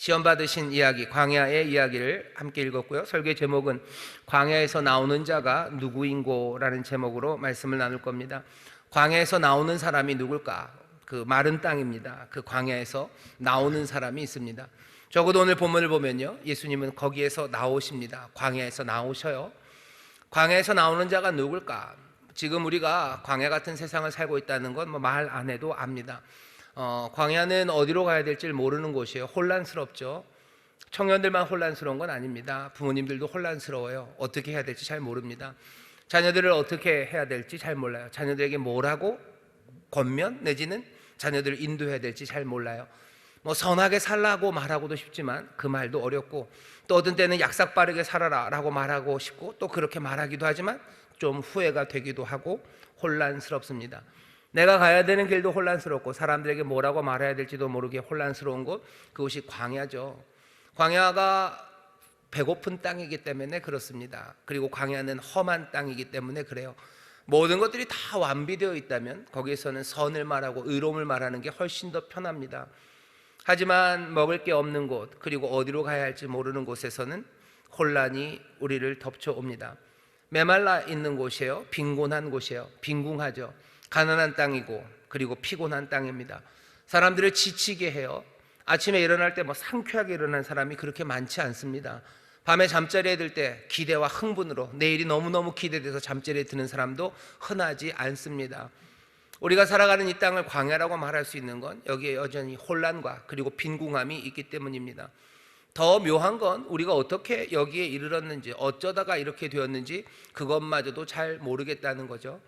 시험 받으신 이야기, 광야의 이야기를 함께 읽었고요. 설교 제목은 광야에서 나오는 자가 누구인고라는 제목으로 말씀을 나눌 겁니다. 광야에서 나오는 사람이 누굴까? 그 마른 땅입니다. 그 광야에서 나오는 사람이 있습니다. 적어도 오늘 본문을 보면요, 예수님은 거기에서 나오십니다. 광야에서 나오셔요. 광야에서 나오는 자가 누굴까? 지금 우리가 광야 같은 세상을 살고 있다는 건 뭐 말 안 해도 압니다. 광야는 어디로 가야 될지 모르는 곳이에요. 혼란스럽죠. 청년들만 혼란스러운 건 아닙니다. 부모님들도 혼란스러워요. 어떻게 해야 될지 잘 모릅니다. 자녀들을 어떻게 해야 될지 잘 몰라요. 자녀들에게 뭐라고 권면 내지는 자녀들을 인도해야 될지 잘 몰라요. 뭐 선하게 살라고 말하고도 싶지만 그 말도 어렵고, 또 어떤 때는 약삭 빠르게 살아라 라고 말하고 싶고, 또 그렇게 말하기도 하지만 좀 후회가 되기도 하고 혼란스럽습니다. 내가 가야 되는 길도 혼란스럽고 사람들에게 뭐라고 말해야 될지도 모르게 혼란스러운 곳, 그것이 광야죠. 광야가 배고픈 땅이기 때문에 그렇습니다. 그리고 광야는 험한 땅이기 때문에 그래요. 모든 것들이 다 완비되어 있다면 거기에서는 선을 말하고 의로움을 말하는 게 훨씬 더 편합니다. 하지만 먹을 게 없는 곳, 그리고 어디로 가야 할지 모르는 곳에서는 혼란이 우리를 덮쳐옵니다. 메말라 있는 곳이에요. 빈곤한 곳이에요. 빈궁하죠. 가난한 땅이고, 그리고 피곤한 땅입니다. 사람들을 지치게 해요. 아침에 일어날 때 상쾌하게 일어난 사람이 그렇게 많지 않습니다. 밤에 잠자리에 들 때 기대와 흥분으로 내일이 너무너무 기대돼서 잠자리에 드는 사람도 흔하지 않습니다. 우리가 살아가는 이 땅을 광야라고 말할 수 있는 건 여기에 여전히 혼란과 그리고 빈궁함이 있기 때문입니다. 더 묘한 건 우리가 어떻게 여기에 이르렀는지, 어쩌다가 이렇게 되었는지 그것마저도 잘 모르겠다는 거죠.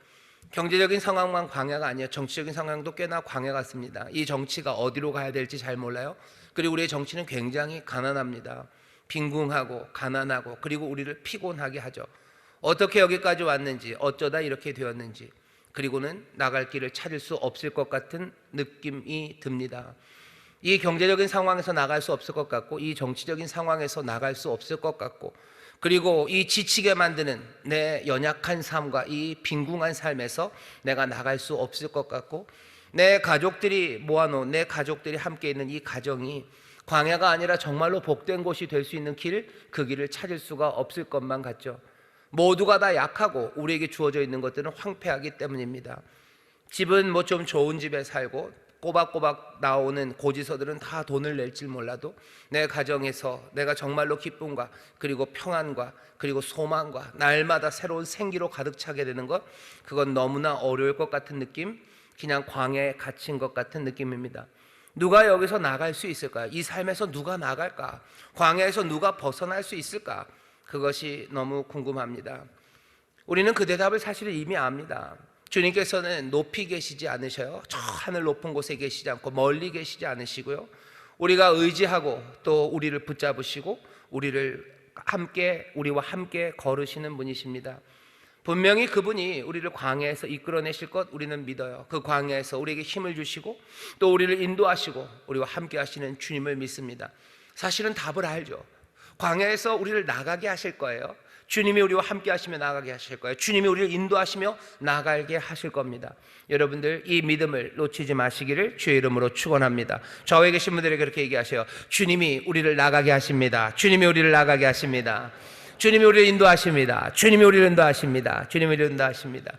경제적인 상황만 광야가 아니에요. 정치적인 상황도 꽤나 광야 같습니다. 이 정치가 어디로 가야 될지 잘 몰라요. 그리고 우리의 정치는 굉장히 가난합니다. 빈궁하고 가난하고, 그리고 우리를 피곤하게 하죠. 어떻게 여기까지 왔는지, 어쩌다 이렇게 되었는지, 그리고는 나갈 길을 찾을 수 없을 것 같은 느낌이 듭니다. 이 경제적인 상황에서 나갈 수 없을 것 같고, 이 정치적인 상황에서 나갈 수 없을 것 같고, 그리고 이 지치게 만드는 내 연약한 삶과 이 빈궁한 삶에서 내가 나갈 수 없을 것 같고, 내 가족들이 모아놓은, 내 가족들이 함께 있는 이 가정이 광야가 아니라 정말로 복된 곳이 될 수 있는 길, 그 길을 찾을 수가 없을 것만 같죠. 모두가 다 약하고 우리에게 주어져 있는 것들은 황폐하기 때문입니다. 집은 좀 좋은 집에 살고 꼬박꼬박 나오는 고지서들은 다 돈을 낼지 몰라도 내 가정에서 내가 정말로 기쁨과 그리고 평안과 그리고 소망과 날마다 새로운 생기로 가득 차게 되는 것, 그건 너무나 어려울 것 같은 느낌, 그냥 광야에 갇힌 것 같은 느낌입니다. 누가 여기서 나갈 수 있을까요? 이 삶에서 누가 나갈까? 광야에서 누가 벗어날 수 있을까? 그것이 너무 궁금합니다. 우리는 그 대답을 사실 이미 압니다. 주님께서는 높이 계시지 않으셔요. 저 하늘 높은 곳에 계시지 않고 멀리 계시지 않으시고요. 우리가 의지하고 또 우리를 붙잡으시고 우리와 함께 걸으시는 분이십니다. 분명히 그분이 우리를 광야에서 이끌어내실 것 우리는 믿어요. 그 광야에서 우리에게 힘을 주시고 또 우리를 인도하시고 우리와 함께 하시는 주님을 믿습니다. 사실은 답을 알죠. 광야에서 우리를 나가게 하실 거예요. 주님이 우리와 함께 하시며 나가게 하실 거예요. 주님이 우리를 인도하시며 나가게 하실 겁니다. 여러분들 이 믿음을 놓치지 마시기를 주의 이름으로 축원합니다. 좌우에 계신 분들에게 그렇게 얘기하세요. 주님이 우리를 나가게 하십니다. 주님이 우리를 나가게 하십니다. 주님이 우리를 인도하십니다. 주님이 우리를 인도하십니다. 주님이 우리를 인도하십니다.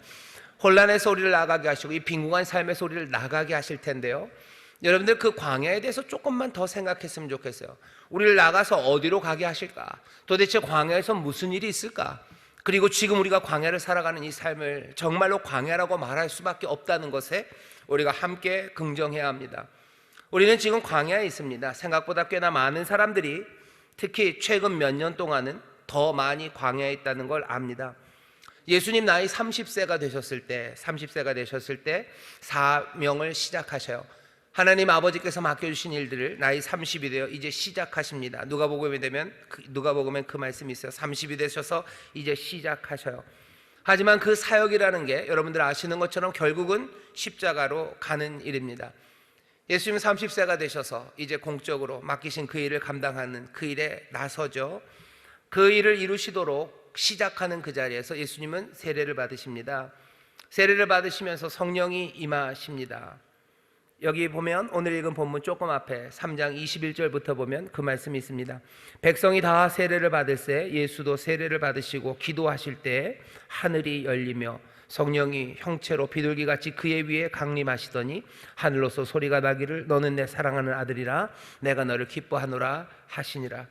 혼란에서 우리를 나가게 하시고 이 빈궁한 삶에서 우리를 나가게 하실 텐데요, 여러분들 그 광야에 대해서 조금만 더 생각했으면 좋겠어요. 우리를 나가서 어디로 가게 하실까? 도대체 광야에서 무슨 일이 있을까? 그리고 지금 우리가 광야를 살아가는 이 삶을 정말로 광야라고 말할 수밖에 없다는 것에 우리가 함께 긍정해야 합니다. 우리는 지금 광야에 있습니다. 생각보다 꽤나 많은 사람들이 특히 최근 몇 년 동안은 더 많이 광야에 있다는 걸 압니다. 예수님 나이 30세가 되셨을 때 사명을 시작하셔요. 하나님 아버지께서 맡겨주신 일들을 나이 30이 되어 이제 시작하십니다. 누가복음에 그 말씀이 있어요. 30이 되셔서 이제 시작하셔요. 하지만 그 사역이라는 게 여러분들 아시는 것처럼 결국은 십자가로 가는 일입니다. 예수님 30세가 되셔서 이제 공적으로 맡기신 그 일을 감당하는 그 일에 나서죠. 그 일을 이루시도록 시작하는 그 자리에서 예수님은 세례를 받으십니다. 세례를 받으시면서 성령이 임하십니다. 여기 보면 오늘 읽은 본문 조금 앞에 3장 21절부터 보면 그 말씀이 있습니다. 백성이 다 세례를 받을새 예수도 세례를 받으시고 기도하실 때 하늘이 열리며 성령이 형체로 비둘기같이 그의 위에 강림하시더니 하늘로서 소리가 나기를 너는 내 사랑하는 아들이라 내가 너를 기뻐하노라 하시니라.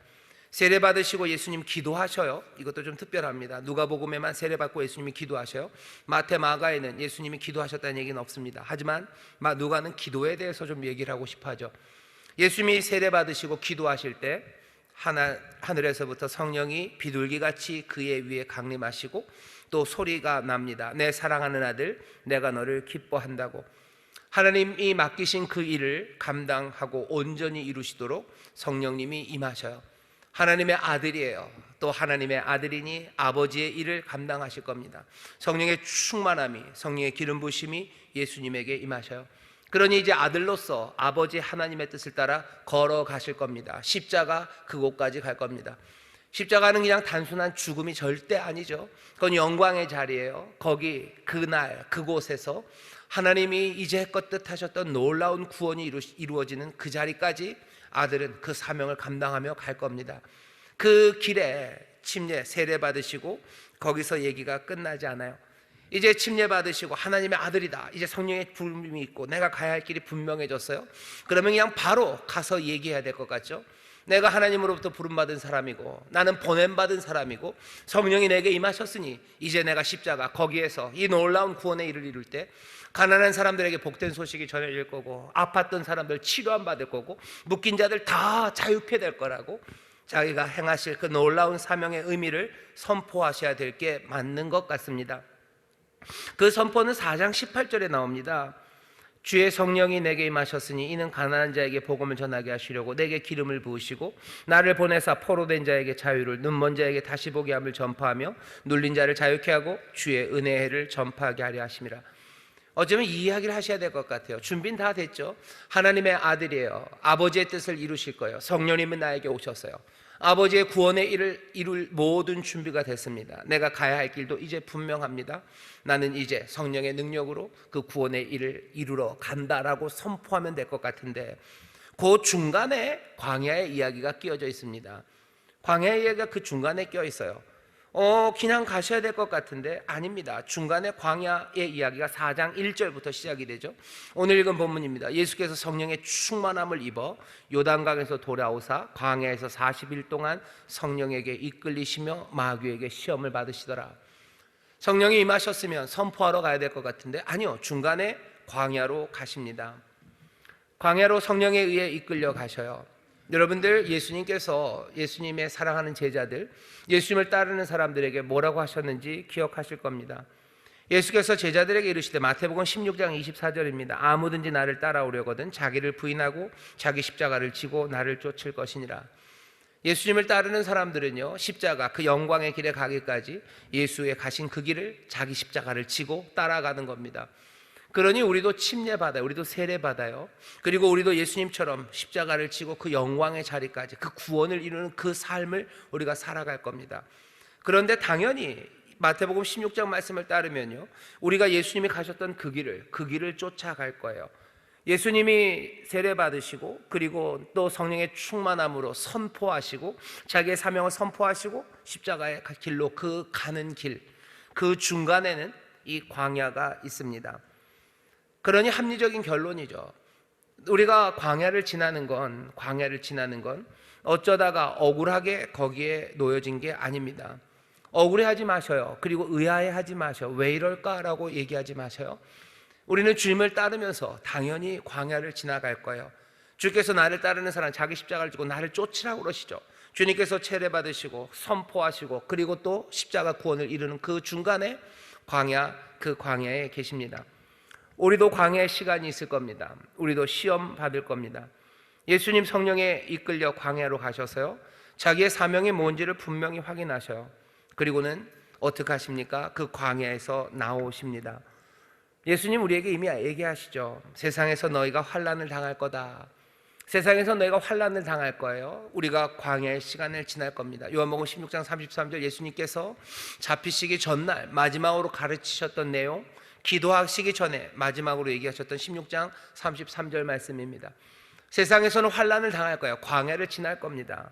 세례 받으시고 예수님 기도하셔요. 이것도 좀 특별합니다. 누가복음에만 세례 받고 예수님이 기도하셔요. 마태, 마가에는 예수님이 기도하셨다는 얘기는 없습니다. 하지만 누가는 기도에 대해서 좀 얘기를 하고 싶어 하죠. 예수님이 세례 받으시고 기도하실 때 하늘에서부터 성령이 비둘기같이 그의 위에 강림하시고 또 소리가 납니다. 내 사랑하는 아들 내가 너를 기뻐한다고. 하나님이 맡기신 그 일을 감당하고 온전히 이루시도록 성령님이 임하셔요. 하나님의 아들이에요. 또 하나님의 아들이니 아버지의 일을 감당하실 겁니다. 성령의 충만함이, 성령의 기름 부심이 예수님에게 임하셔요. 그러니 이제 아들로서 아버지 하나님의 뜻을 따라 걸어가실 겁니다. 십자가 그곳까지 갈 겁니다. 십자가는 그냥 단순한 죽음이 절대 아니죠. 그건 영광의 자리예요. 거기 그날 그곳에서 하나님이 이제껏 뜻하셨던 놀라운 구원이 이루어지는 그 자리까지 아들은 그 사명을 감당하며 갈 겁니다. 그 길에 침례 세례 받으시고 거기서 얘기가 끝나지 않아요. 이제 침례 받으시고 하나님의 아들이다, 이제 성령의 부름이 있고 내가 가야 할 길이 분명해졌어요. 그러면 그냥 바로 가서 얘기해야 될 것 같죠. 내가 하나님으로부터 부름받은 사람이고 나는 보냄받은 사람이고 성령이 내게 임하셨으니 이제 내가 십자가 거기에서 이 놀라운 구원의 일을 이룰 때 가난한 사람들에게 복된 소식이 전해질 거고 아팠던 사람들 치료함 받을 거고 묶인 자들 다 자유케 될 거라고 자기가 행하실 그 놀라운 사명의 의미를 선포하셔야 될 게 맞는 것 같습니다. 그 선포는 4장 18절에 나옵니다. 주의 성령이 내게 임하셨으니 이는 가난한 자에게 복음을 전하게 하시려고 내게 기름을 부으시고 나를 보내사 포로된 자에게 자유를 눈먼 자에게 다시 보게 함을 전파하며 눌린 자를 자유케 하고 주의 은혜의 해를 전파하게 하려 하심이라. 어쩌면 이 이야기를 하셔야 될 것 같아요. 준비는 다 됐죠. 하나님의 아들이에요. 아버지의 뜻을 이루실 거예요. 성령님은 나에게 오셨어요. 아버지의 구원의 일을 이룰 모든 준비가 됐습니다. 내가 가야 할 길도 이제 분명합니다. 나는 이제 성령의 능력으로 그 구원의 일을 이루러 간다라고 선포하면 될 것 같은데 그 중간에 광야의 이야기가 끼어져 있습니다. 광야의 이야기가 그 중간에 끼어 있어요. 그냥 가셔야 될 것 같은데 아닙니다. 중간에 광야의 이야기가 4장 1절부터 시작이 되죠. 오늘 읽은 본문입니다. 예수께서 성령의 충만함을 입어 요단강에서 돌아오사 광야에서 40일 동안 성령에게 이끌리시며 마귀에게 시험을 받으시더라. 성령이 임하셨으면 선포하러 가야 될 것 같은데 아니요, 중간에 광야로 가십니다. 광야로 성령에 의해 이끌려 가셔요. 여러분들, 예수님께서 예수님의 사랑하는 제자들, 예수님을 따르는 사람들에게 뭐라고 하셨는지 기억하실 겁니다. 예수께서 제자들에게 이르시되, 마태복음 16장 24절입니다. 아무든지 나를 따라오려거든 자기를 부인하고 자기 십자가를 지고 나를 쫓을 것이니라. 예수님을 따르는 사람들은요, 십자가 그 영광의 길에 가기까지 예수의 가신 그 길을 자기 십자가를 지고 따라가는 겁니다. 그러니 우리도 침례 받아요. 우리도 세례 받아요. 그리고 우리도 예수님처럼 십자가를 지고 그 영광의 자리까지, 그 구원을 이루는 그 삶을 우리가 살아갈 겁니다. 그런데 당연히 마태복음 16장 말씀을 따르면요, 우리가 예수님이 가셨던 그 길을 쫓아갈 거예요. 예수님이 세례 받으시고 그리고 또 성령의 충만함으로 선포하시고 자기의 사명을 선포하시고 십자가의 길로 그 가는 길, 그 중간에는 이 광야가 있습니다. 그러니 합리적인 결론이죠. 우리가 광야를 지나는 건 어쩌다가 억울하게 거기에 놓여진 게 아닙니다. 억울해하지 마셔요. 그리고 의아해하지 마셔요. 왜 이럴까라고 얘기하지 마셔요. 우리는 주님을 따르면서 당연히 광야를 지나갈 거예요. 주께서 나를 따르는 사람 자기 십자가를 지고 나를 쫓으라고 그러시죠. 주님께서 세례 받으시고 선포하시고 그리고 또 십자가 구원을 이루는 그 중간에 그 광야에 계십니다. 우리도 광야의 시간이 있을 겁니다. 우리도 시험 받을 겁니다. 예수님 성령에 이끌려 광야로 가셔서요, 자기의 사명이 뭔지를 분명히 확인하셔요. 그리고는 어떻게 하십니까? 그 광야에서 나오십니다. 예수님 우리에게 이미 얘기하시죠. 세상에서 너희가 환난을 당할 거다. 세상에서 너희가 환난을 당할 거예요. 우리가 광야의 시간을 지날 겁니다. 요한복음 16장 33절 예수님께서 잡히시기 전날 마지막으로 가르치셨던 내용, 기도하시기 전에 마지막으로 얘기하셨던 16장 33절 말씀입니다. 세상에서는 환난을 당할 거예요. 광야를 지날 겁니다.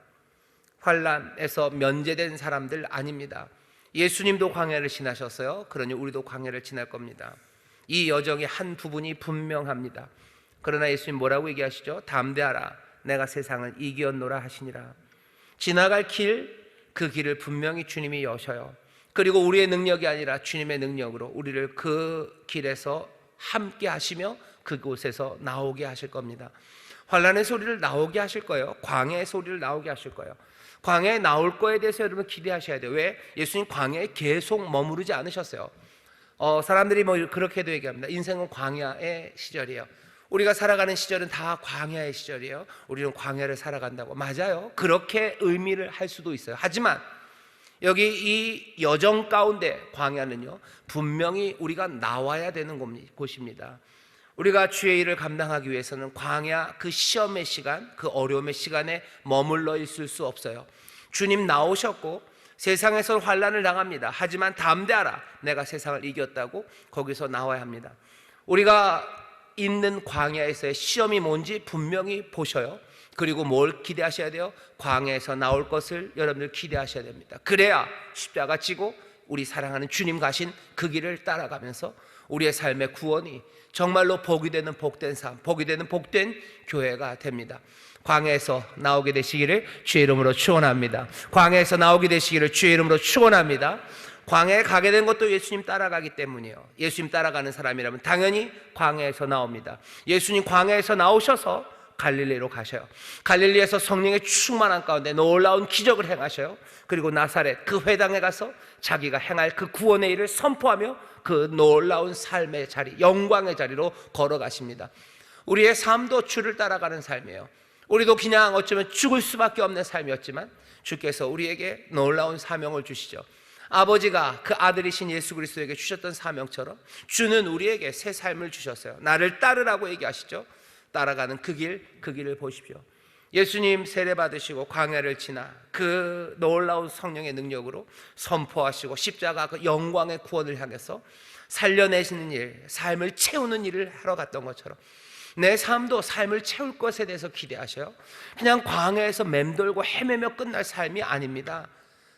환난에서 면제된 사람들 아닙니다. 예수님도 광야를 지나셨어요. 그러니 우리도 광야를 지날 겁니다. 이 여정의 한 부분이 분명합니다. 그러나 예수님 뭐라고 얘기하시죠? 담대하라, 내가 세상을 이기었노라 하시니라. 지나갈 길, 그 길을 분명히 주님이 여셔요. 그리고 우리의 능력이 아니라 주님의 능력으로 우리를 그 길에서 함께 하시며 그곳에서 나오게 하실 겁니다. 환난의 소리를 나오게 하실 거예요. 광야의 소리를 나오게 하실 거예요. 광야에 나올 거에 대해서 여러분 기대하셔야 돼요. 왜? 예수님 광야에 계속 머무르지 않으셨어요. 사람들이 뭐 그렇게도 얘기합니다. 인생은 광야의 시절이에요. 우리가 살아가는 시절은 다 광야의 시절이에요. 우리는 광야를 살아간다고. 맞아요. 그렇게 의미를 할 수도 있어요. 하지만 여기 이 여정 가운데 광야는요, 분명히 우리가 나와야 되는 곳입니다. 우리가 주의 일을 감당하기 위해서는 광야 그 시험의 시간, 그 어려움의 시간에 머물러 있을 수 없어요. 주님 나오셨고 세상에서 환난을 당합니다. 하지만 담대하라, 내가 세상을 이겼다고 거기서 나와야 합니다. 우리가 있는 광야에서의 시험이 뭔지 분명히 보셔요. 그리고 뭘 기대하셔야 돼요? 광야에서 나올 것을 여러분들 기대하셔야 됩니다. 그래야 십자가 지고 우리 사랑하는 주님 가신 그 길을 따라가면서 우리의 삶의 구원이 정말로 복이 되는 복된 삶, 복이 되는 복된 교회가 됩니다. 광야에서 나오게 되시기를 주의 이름으로 축원합니다. 광야에서 나오게 되시기를 주의 이름으로 축원합니다. 광야에 가게 된 것도 예수님 따라가기 때문이에요. 예수님 따라가는 사람이라면 당연히 광야에서 나옵니다. 예수님 광야에서 나오셔서 갈릴리로 가셔요. 갈릴리에서 성령의 충만한 가운데 놀라운 기적을 행하셔요. 그리고 나사렛 그 회당에 가서 자기가 행할 그 구원의 일을 선포하며 그 놀라운 삶의 자리, 영광의 자리로 걸어가십니다. 우리의 삶도 주를 따라가는 삶이에요. 우리도 그냥 어쩌면 죽을 수밖에 없는 삶이었지만 주께서 우리에게 놀라운 사명을 주시죠. 아버지가 그 아들이신 예수 그리스도에게 주셨던 사명처럼 주는 우리에게 새 삶을 주셨어요. 나를 따르라고 얘기하시죠. 따라가는 그 길을 보십시오. 예수님 세례 받으시고 광야를 지나 그 놀라운 성령의 능력으로 선포하시고 십자가 그 영광의 구원을 향해서 살려내시는 일, 삶을 채우는 일을 하러 갔던 것처럼 내 삶도 삶을 채울 것에 대해서 기대하셔요. 그냥 광야에서 맴돌고 헤매며 끝날 삶이 아닙니다.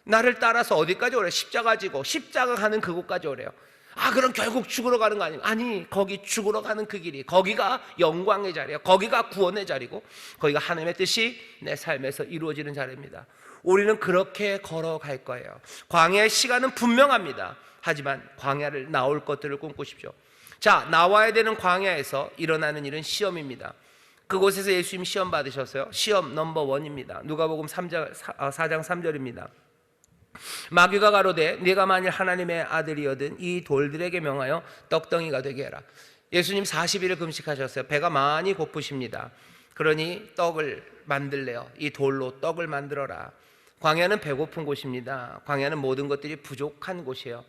나를 따라서 어디까지 오래요? 십자가 지고 십자가 가는 그곳까지 오래요. 그럼 결국 죽으러 가는 거 아니에요? 아니, 거기 죽으러 가는 그 길이, 거기가 영광의 자리예요. 거기가 구원의 자리고 거기가 하나님의 뜻이 내 삶에서 이루어지는 자리입니다. 우리는 그렇게 걸어갈 거예요. 광야의 시간은 분명합니다. 하지만 광야를 나올 것들을 꿈꾸십시오. 자, 나와야 되는 광야에서 일어나는 일은 시험입니다. 그곳에서 예수님 시험 받으셨어요. 시험 넘버 1입니다. 누가복음 4장 3절입니다. 마귀가 가로되 네가 만일 하나님의 아들이거든 이 돌들에게 명하여 떡덩이가 되게 해라. 예수님 40일을 금식하셨어요. 배가 많이 고프십니다. 그러니 떡을 만들래요. 이 돌로 떡을 만들어라. 광야는 배고픈 곳입니다. 광야는 모든 것들이 부족한 곳이에요.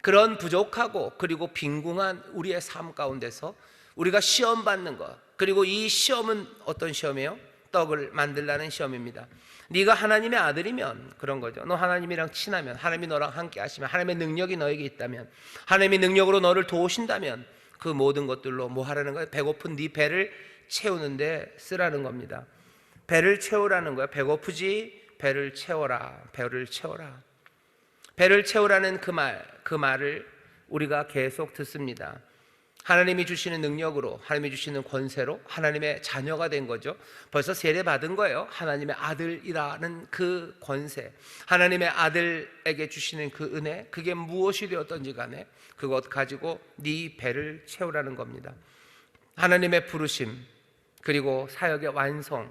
그런 부족하고 그리고 빈궁한 우리의 삶 가운데서 우리가 시험 받는 것, 그리고 이 시험은 어떤 시험이에요? 떡을 만들라는 시험입니다. 네가 하나님의 아들이면 그런 거죠. 너 하나님이랑 친하면, 하나님이 너랑 함께 하시면, 하나님의 능력이 너에게 있다면, 하나님의 능력으로 너를 도우신다면 그 모든 것들로 뭐 하라는 거예요? 배고픈 네 배를 채우는데 쓰라는 겁니다. 배를 채우라는 거예요. 배고프지? 배를 채워라. 배를 채워라. 배를 채우라는 그 말을 우리가 계속 듣습니다. 하나님이 주시는 능력으로, 하나님이 주시는 권세로 하나님의 자녀가 된 거죠. 벌써 세례 받은 거예요. 하나님의 아들이라는 그 권세, 하나님의 아들에게 주시는 그 은혜, 그게 무엇이 되었던지 간에 그것 가지고 네 배를 채우라는 겁니다. 하나님의 부르심 그리고 사역의 완성,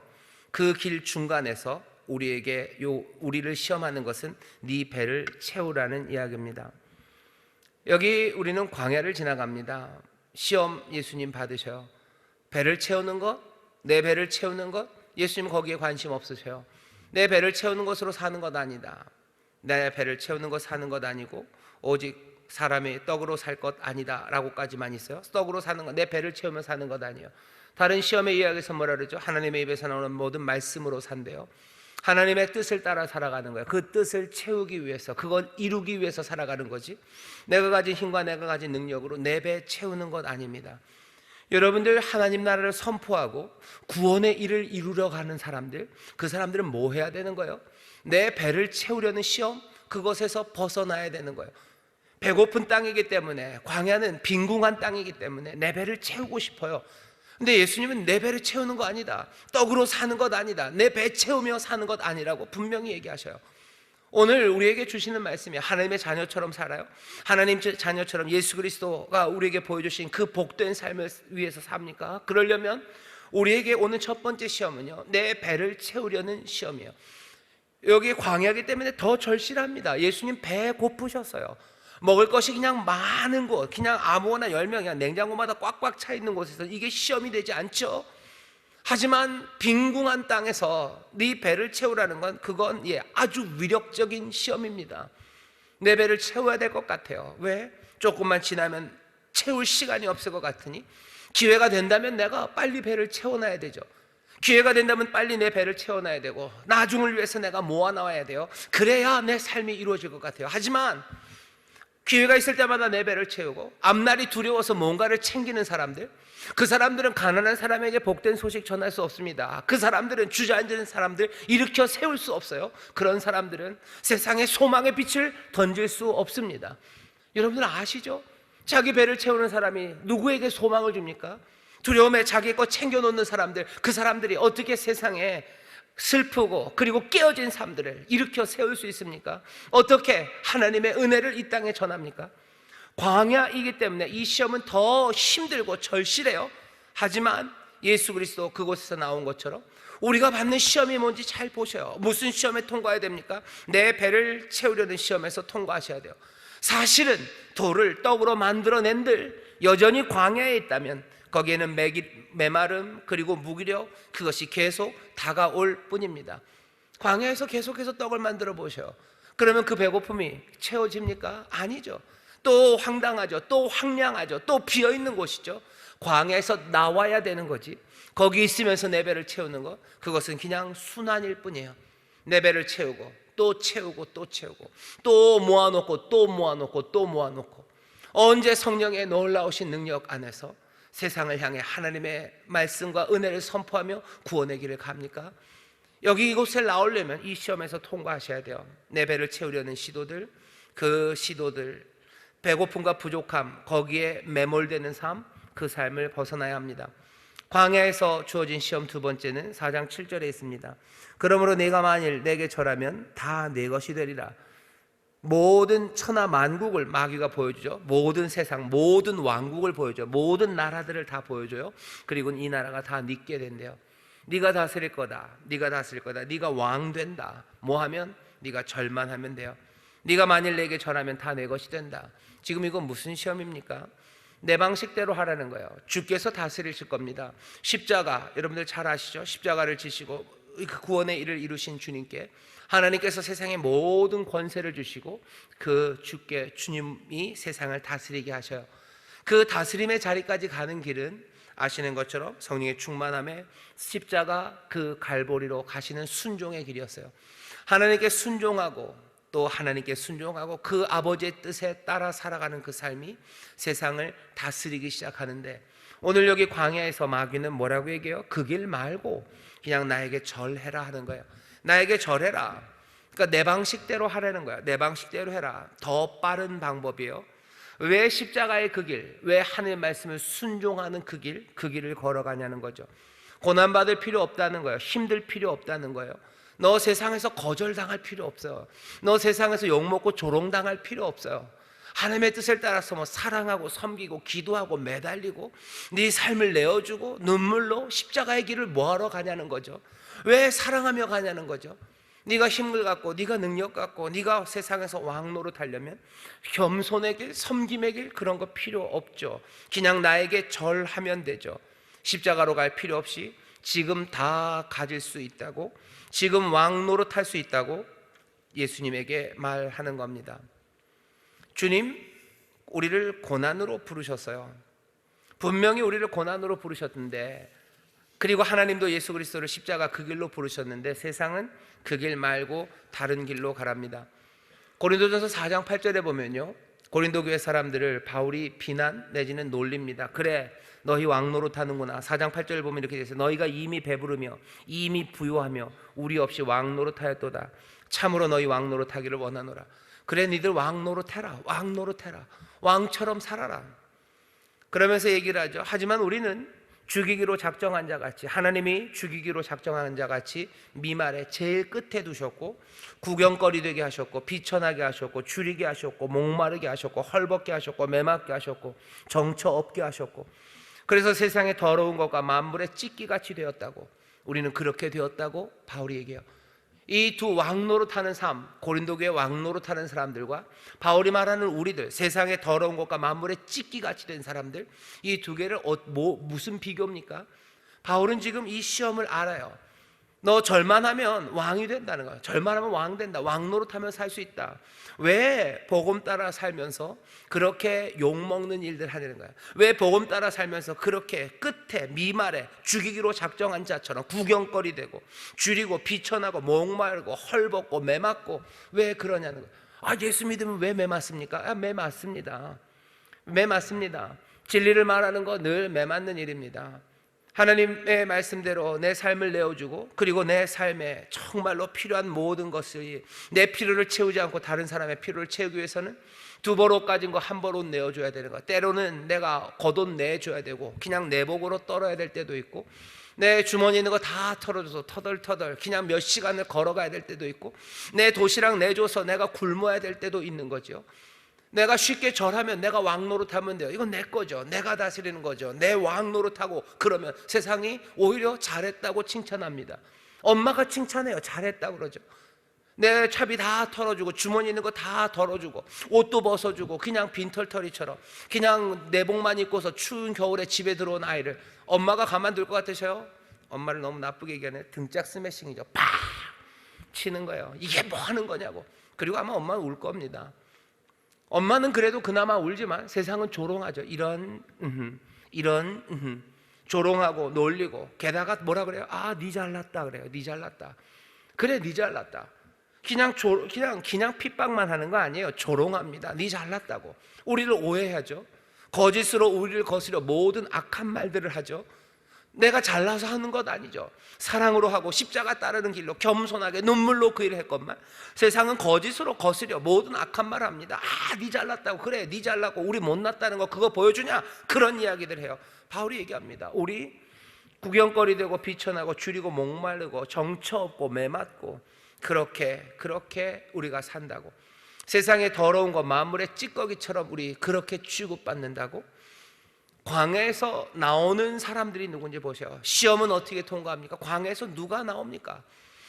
그 길 중간에서 우리를 시험하는 것은 네 배를 채우라는 이야기입니다. 여기 우리는 광야를 지나갑니다. 시험 예수님 받으셔요. 배를 채우는 것, 내 배를 채우는 것, 예수님 거기에 관심 없으셔요. 내 배를 채우는 것으로 사는 것 아니다. 내 배를 채우는 것 사는 것 아니고 오직 사람의 떡으로 살 것 아니다 라고까지만 있어요. 떡으로 사는 것, 내 배를 채우면 사는 것 아니에요. 다른 시험의 이야기에서 뭐라 그러죠? 하나님의 입에서 나오는 모든 말씀으로 산대요. 하나님의 뜻을 따라 살아가는 거예요. 그 뜻을 채우기 위해서, 그걸 이루기 위해서 살아가는 거지, 내가 가진 힘과 내가 가진 능력으로 내 배 채우는 것 아닙니다. 여러분들, 하나님 나라를 선포하고 구원의 일을 이루려 가는 사람들, 그 사람들은 뭐 해야 되는 거예요? 내 배를 채우려는 시험, 그것에서 벗어나야 되는 거예요. 배고픈 땅이기 때문에, 광야는 빈궁한 땅이기 때문에 내 배를 채우고 싶어요. 근데 예수님은 내 배를 채우는 거 아니다, 떡으로 사는 것 아니다, 내 배 채우며 사는 것 아니라고 분명히 얘기하셔요. 오늘 우리에게 주시는 말씀이 하나님의 자녀처럼 살아요? 하나님 자녀처럼 예수 그리스도가 우리에게 보여주신 그 복된 삶을 위해서 삽니까? 그러려면 우리에게 오는 첫 번째 시험은요, 내 배를 채우려는 시험이에요. 여기 광야이기 때문에 더 절실합니다. 예수님 배 고프셨어요. 먹을 것이 그냥 많은 곳, 그냥 아무거나 10명, 그냥 냉장고마다 꽉꽉 차 있는 곳에서 이게 시험이 되지 않죠. 하지만 빈궁한 땅에서 네 배를 채우라는 건, 그건 아주 위력적인 시험입니다. 내 배를 채워야 될 것 같아요. 왜? 조금만 지나면 채울 시간이 없을 것 같으니, 기회가 된다면 내가 빨리 배를 채워놔야 되죠. 기회가 된다면 빨리 내 배를 채워놔야 되고, 나중을 위해서 내가 모아놔야 돼요. 그래야 내 삶이 이루어질 것 같아요. 하지만 기회가 있을 때마다 내 배를 채우고 앞날이 두려워서 뭔가를 챙기는 사람들, 그 사람들은 가난한 사람에게 복된 소식 전할 수 없습니다. 그 사람들은 주저앉은 사람들 일으켜 세울 수 없어요. 그런 사람들은 세상에 소망의 빛을 던질 수 없습니다. 여러분들 아시죠? 자기 배를 채우는 사람이 누구에게 소망을 줍니까? 두려움에 자기 것 챙겨놓는 사람들, 그 사람들이 어떻게 세상에 슬프고 그리고 깨어진 삶들을 일으켜 세울 수 있습니까? 어떻게 하나님의 은혜를 이 땅에 전합니까? 광야이기 때문에 이 시험은 더 힘들고 절실해요. 하지만 예수 그리스도 그곳에서 나온 것처럼 우리가 받는 시험이 뭔지 잘 보셔요. 무슨 시험에 통과해야 됩니까? 내 배를 채우려는 시험에서 통과하셔야 돼요. 사실은 돌을 떡으로 만들어낸들 여전히 광야에 있다면 거기에는 메마름 그리고 무기력, 그것이 계속 다가올 뿐입니다. 광야에서 계속해서 떡을 만들어 보셔요. 그러면 그 배고픔이 채워집니까? 아니죠. 또 황당하죠. 또 황량하죠. 또 비어있는 곳이죠. 광야에서 나와야 되는 거지, 거기 있으면서 내 배를 채우는 것, 그것은 그냥 순환일 뿐이에요. 내 배를 채우고 또 채우고 또 채우고 또 모아놓고 또 모아놓고 또 모아놓고, 언제 성령의 놀라우신 능력 안에서 세상을 향해 하나님의 말씀과 은혜를 선포하며 구원의 길을 갑니까? 여기 이곳에 나오려면 이 시험에서 통과하셔야 돼요. 내 배를 채우려는 시도들, 그 시도들, 배고픔과 부족함, 거기에 매몰되는 삶, 그 삶을 벗어나야 합니다. 광야에서 주어진 시험 두 번째는 4장 7절에 있습니다. 그러므로 네가 만일 내게 절하면 다 내 것이 되리라. 모든 천하 만국을 마귀가 보여주죠. 모든 세상, 모든 왕국을 보여줘요. 모든 나라들을 다 보여줘요. 그리고 이 나라가 다 네게 된대요. 네가 다스릴 거다, 네가 다스릴 거다, 네가 왕 된다. 뭐 하면? 네가 절만 하면 돼요. 네가 만일 내게 절하면 다 내 것이 된다. 지금 이건 무슨 시험입니까? 내 방식대로 하라는 거예요. 주께서 다스리실 겁니다. 십자가, 여러분들 잘 아시죠? 십자가를 지시고 그 구원의 일을 이루신 주님께 하나님께서 세상의 모든 권세를 주시고 그 주께, 주님이 세상을 다스리게 하셔요. 그 다스림의 자리까지 가는 길은 아시는 것처럼 성령의 충만함에 십자가 그 갈보리로 가시는 순종의 길이었어요. 하나님께 순종하고 또 하나님께 순종하고 그 아버지의 뜻에 따라 살아가는 그 삶이 세상을 다스리기 시작하는데, 오늘 여기 광야에서 마귀는 뭐라고 얘기해요? 그 길 말고 그냥 나에게 절해라 하는 거예요. 나에게 절해라. 그러니까 내 방식대로 하라는 거야. 내 방식대로 해라. 더 빠른 방법이에요. 왜 십자가의 그 길, 왜 하나님의 말씀을 순종하는 그 길을 걸어가냐는 거죠. 고난받을 필요 없다는 거예요. 힘들 필요 없다는 거예요. 너 세상에서 거절당할 필요 없어요. 너 세상에서 욕먹고 조롱당할 필요 없어요. 하나님의 뜻을 따라서 사랑하고 섬기고 기도하고 매달리고 네 삶을 내어주고 눈물로 십자가의 길을 뭐하러 가냐는 거죠. 왜 사랑하며 가냐는 거죠. 네가 힘을 갖고 네가 능력 갖고 네가 세상에서 왕 노릇하려면 겸손의 길, 섬김의 길, 그런 거 필요 없죠. 그냥 나에게 절하면 되죠. 십자가로 갈 필요 없이 지금 다 가질 수 있다고, 지금 왕 노릇할 수 있다고 예수님에게 말하는 겁니다. 주님, 우리를 고난으로 부르셨어요. 분명히 우리를 고난으로 부르셨는데 그리고 하나님도 예수 그리스도를 십자가 그 길로 부르셨는데 세상은 그 길 말고 다른 길로 가랍니다. 고린도전서 4장 8절에 보면요, 고린도 교회 사람들을 바울이 비난 내지는 놀립니다. 그래, 너희 왕노릇하는구나. 4장 8절을 보면 이렇게 되어 있어요. 너희가 이미 배부르며 이미 부유하며 우리 없이 왕노릇하였도다. 참으로 너희 왕노릇하기를 원하노라. 그래, 니들 왕노릇해라. 왕노릇해라. 왕처럼 살아라. 그러면서 얘기를 하죠. 하지만 우리는 죽이기로 작정한 자같이, 하나님이 죽이기로 작정한 자같이 미말에 제일 끝에 두셨고, 구경거리 되게 하셨고, 비천하게 하셨고, 줄이게 하셨고, 목마르게 하셨고, 헐벗게 하셨고, 매맞게 하셨고, 정처 없게 하셨고, 그래서 세상의 더러운 것과 만물의 찢기같이 되었다고, 우리는 그렇게 되었다고 바울이 얘기해요. 이 두 왕노릇하는 삶, 고린도 교회 왕노릇하는 사람들과 바울이 말하는 우리들, 세상의 더러운 것과 만물의 찢기같이 된 사람들, 이 두 개를 무슨 비교입니까? 바울은 지금 이 시험을 알아요. 너 절만하면 왕이 된다는 거야. 절만하면 왕 된다. 왕노릇하면 살 수 있다. 왜 복음 따라 살면서 그렇게 욕먹는 일들 하는 거야? 왜 복음 따라 살면서 그렇게 끝에 미말에 죽이기로 작정한 자처럼 구경거리 되고 줄이고 비천하고 목마르고 헐벗고 매맞고 왜 그러냐는 거야. 아, 예수 믿으면 왜 매맞습니까? 아, 매맞습니다. 매맞습니다. 진리를 말하는 거 늘 매맞는 일입니다. 하나님의 말씀대로 내 삶을 내어주고, 그리고 내 삶에 정말로 필요한 모든 것을, 내 필요를 채우지 않고 다른 사람의 필요를 채우기 위해서는 두 벌 옷 가진 거 한 벌 옷 내어줘야 되는 거, 때로는 내가 겉옷 내줘야 되고 그냥 내복으로 떨어야 될 때도 있고, 내 주머니에 있는 거 다 털어줘서 터덜터덜 그냥 몇 시간을 걸어가야 될 때도 있고, 내 도시락 내줘서 내가 굶어야 될 때도 있는 거죠. 내가 쉽게 절하면 내가 왕노릇하면 돼요. 이건 내 거죠. 내가 다스리는 거죠. 내 왕노릇하고 그러면 세상이 오히려 잘했다고 칭찬합니다. 엄마가 칭찬해요. 잘했다고 그러죠. 내 차비 다 털어주고 주머니 있는 거 다 덜어주고 옷도 벗어주고 그냥 빈털터리처럼 그냥 내복만 입고서 추운 겨울에 집에 들어온 아이를 엄마가 가만둘 것 같으셔요? 엄마를 너무 나쁘게 얘기하네. 등짝 스매싱이죠. 팍 치는 거예요. 이게 뭐 하는 거냐고. 그리고 아마 엄마는 울 겁니다. 엄마는 그래도 그나마 울지만 세상은 조롱하죠. 이런 조롱하고 놀리고, 게다가 뭐라 그래요? 아, 니 잘났다 그래요. 니 잘났다. 그래, 니 잘났다. 그냥 핍박만 하는 거 아니에요. 조롱합니다. 니 잘났다고. 우리를 오해하죠. 거짓으로 우리를 거스려 모든 악한 말들을 하죠. 내가 잘나서 하는 것 아니죠. 사랑으로 하고 십자가 따르는 길로 겸손하게 눈물로 그 일을 했건만 세상은 거짓으로 거스려 모든 악한 말을 합니다. 아, 니 잘났다고. 그래, 니 잘났고 우리 못났다는 거 그거 보여주냐? 그런 이야기들 해요. 바울이 얘기합니다. 우리 구경거리 되고 비천하고 줄이고 목마르고 정처 없고 매맞고 그렇게 우리가 산다고. 세상의 더러운 것 만물의 찌꺼기처럼 우리 그렇게 취급받는다고. 광야에서 나오는 사람들이 누군지 보세요. 시험은 어떻게 통과합니까? 광야에서 누가 나옵니까?